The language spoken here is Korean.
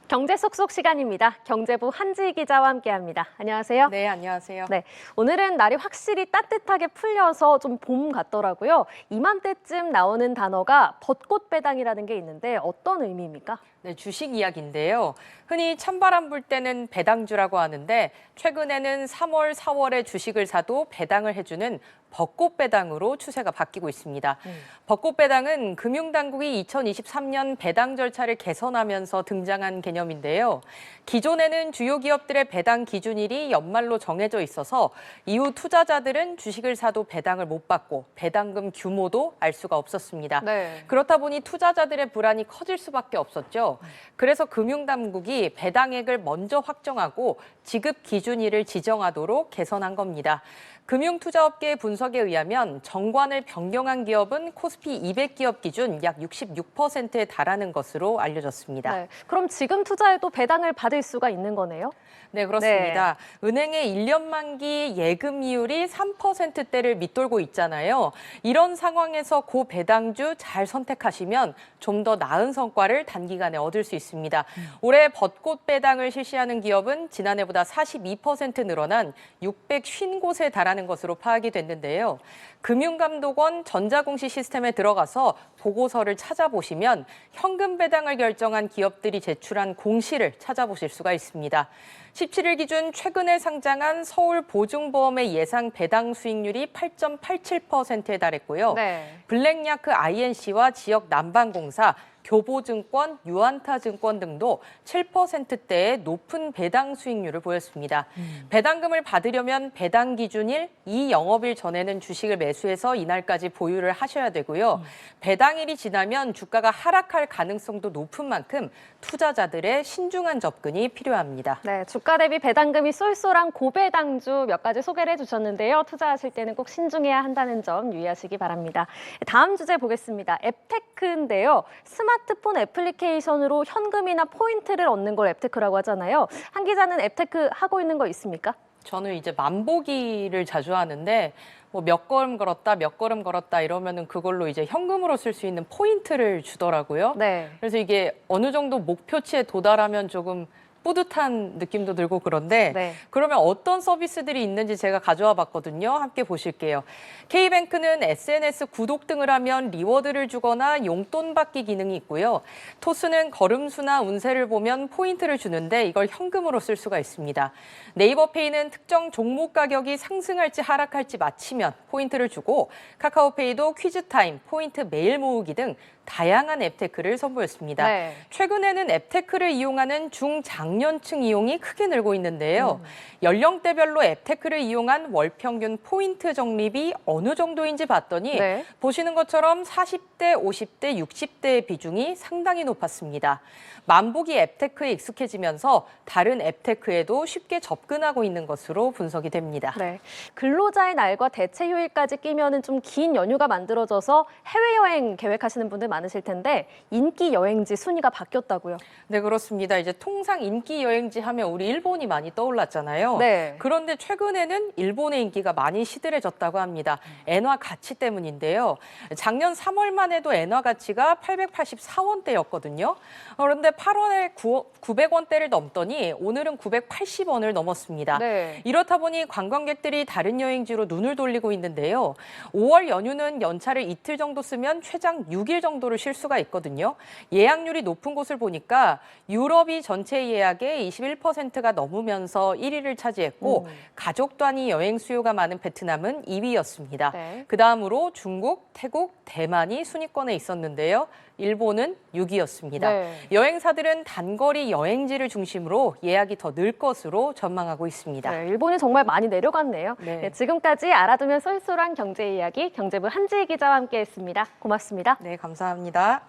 경제 속속 시간입니다. 경제부 한지희 기자와 함께합니다. 안녕하세요. 네, 안녕하세요. 네, 오늘은 날이 확실히 따뜻하게 풀려서 좀 봄 같더라고요. 이맘때쯤 나오는 단어가 벚꽃 배당이라는 게 있는데 어떤 의미입니까? 네, 주식 이야기인데요. 흔히 찬바람 불 때는 배당주라고 하는데 최근에는 3월, 4월에 주식을 사도 배당을 해주는 벚꽃 배당으로 추세가 바뀌고 있습니다. 벚꽃 배당은 금융당국이 2023년 배당 절차를 개선하면서 등장한 개념인데요. 기존에는 주요 기업들의 배당 기준일이 연말로 정해져 있어서 이후 투자자들은 주식을 사도 배당을 못 받고 배당금 규모도 알 수가 없었습니다. 네. 그렇다 보니 투자자들의 불안이 커질 수밖에 없었죠. 그래서 금융당국이 배당액을 먼저 확정하고 지급 기준일을 지정하도록 개선한 겁니다. 금융투자업계의 분석에 의하면 정관을 변경한 기업은 코스피 200기업 기준 약 66%에 달하는 것으로 알려졌습니다. 네, 그럼 지금 투자해도 배당을 받을 수가 있는 거네요? 네, 그렇습니다. 은행의 1년 만기 예금이율이 3%대를 밑돌고 있잖아요. 이런 상황에서 고배당주 잘 선택하시면 좀 더 나은 성과를 단기간에 얻을 수 있습니다. 올해 벚꽃 배당을 실시하는 기업은 지난해보다 42% 늘어난 650곳에 달하는 것으로 파악이 됐는데요. 금융감독원 전자공시 시스템에 들어가서 보고서를 찾아보시면 현금 배당을 결정한 기업들이 제출한 공시를 찾아보실 수가 있습니다. 17일 기준 최근에 상장한 서울보증보험의 예상 배당 수익률이 8.87%에 달했고요. 네. 블랙야크 INC와 지역 난방공사, 교보증권, 유안타증권 등도 7%대의 높은 배당 수익률을 보였습니다. 배당금을 받으려면 배당 기준일 2영업일 전에는 주식을 매수해서 이날까지 보유를 하셔야 되고요. 배당일이 지나면 주가가 하락할 가능성도 높은 만큼 투자자들의 신중한 접근이 필요합니다. 네, 주가 대비 배당금이 쏠쏠한 고배당주 몇 가지 소개를 해주셨는데요. 투자하실 때는 꼭 신중해야 한다는 점 유의하시기 바랍니다. 다음 주제 보겠습니다. 앱테크인데요. 스마트폰 애플리케이션으로 현금이나 포인트를 얻는 걸 앱테크라고 하잖아요. 한 기자는 앱테크 하고 있는 거 있습니까? 저는 이제 만보기를 자주 하는데 뭐 몇 걸음 걸었다, 몇 걸음 걸었다 이러면은 그걸로 이제 현금으로 쓸 수 있는 포인트를 주더라고요. 네. 그래서 이게 어느 정도 목표치에 도달하면 조금 뿌듯한 느낌도 들고 그런데 네. 그러면 어떤 서비스들이 있는지 제가 가져와 봤거든요. 함께 보실게요. K뱅크는 SNS 구독 등을 하면 리워드를 주거나 용돈 받기 기능이 있고요. 토스는 걸음수나 운세를 보면 포인트를 주는데 이걸 현금으로 쓸 수가 있습니다. 네이버페이는 특정 종목 가격이 상승할지 하락할지 맞히면 포인트를 주고 카카오페이도 퀴즈타임, 포인트 매일 모으기 등 다양한 앱테크를 선보였습니다. 네. 최근에는 앱테크를 이용하는 중장년층 이용이 크게 늘고 있는데요. 연령대별로 앱테크를 이용한 월 평균 포인트 적립이 어느 정도인지 봤더니 네. 보시는 것처럼 40대, 50대, 60대의 비중이 상당히 높았습니다. 만보기 앱테크에 익숙해지면서 다른 앱테크에도 쉽게 접근하고 있는 것으로 분석이 됩니다. 네, 근로자의 날과 대체 휴일까지 끼면은 좀 긴 연휴가 만들어져서 해외여행 계획하시는 분들 많으실 텐데 인기 여행지 순위가 바뀌었다고요? 네, 그렇습니다. 이제 통상 인기 여행지 하면 우리 일본이 많이 떠올랐잖아요. 네. 그런데 최근에는 일본의 인기가 많이 시들해졌다고 합니다. 엔화 가치 때문인데요. 작년 3월만 해도 엔화 가치가 884원대였거든요. 그런데 8월에 900원대를 넘더니 오늘은 980원을 넘었습니다. 네. 이렇다 보니 관광객들이 다른 여행지로 눈을 돌리고 있는데요. 5월 연휴는 연차를 이틀 정도 쓰면 최장 6일 정도를 쉴 수가 있거든요. 예약률이 높은 곳을 보니까 유럽이 전체 예약의 21%가 넘으면서 1위를 차지했고 가족 단위 여행 수요가 많은 베트남은 2위였습니다. 네. 그다음으로 중국, 태국, 대만이 순위권에 있었는데요. 일본은 6위였습니다. 네. 여행사들은 단거리 여행지를 중심으로 예약이 더 늘 것으로 전망하고 있습니다. 네, 일본이 정말 많이 내려갔네요. 네. 네, 지금까지 알아두면 쏠쏠한 경제 이야기 경제부 한지희 기자와 함께했습니다. 고맙습니다. 네, 감사합니다.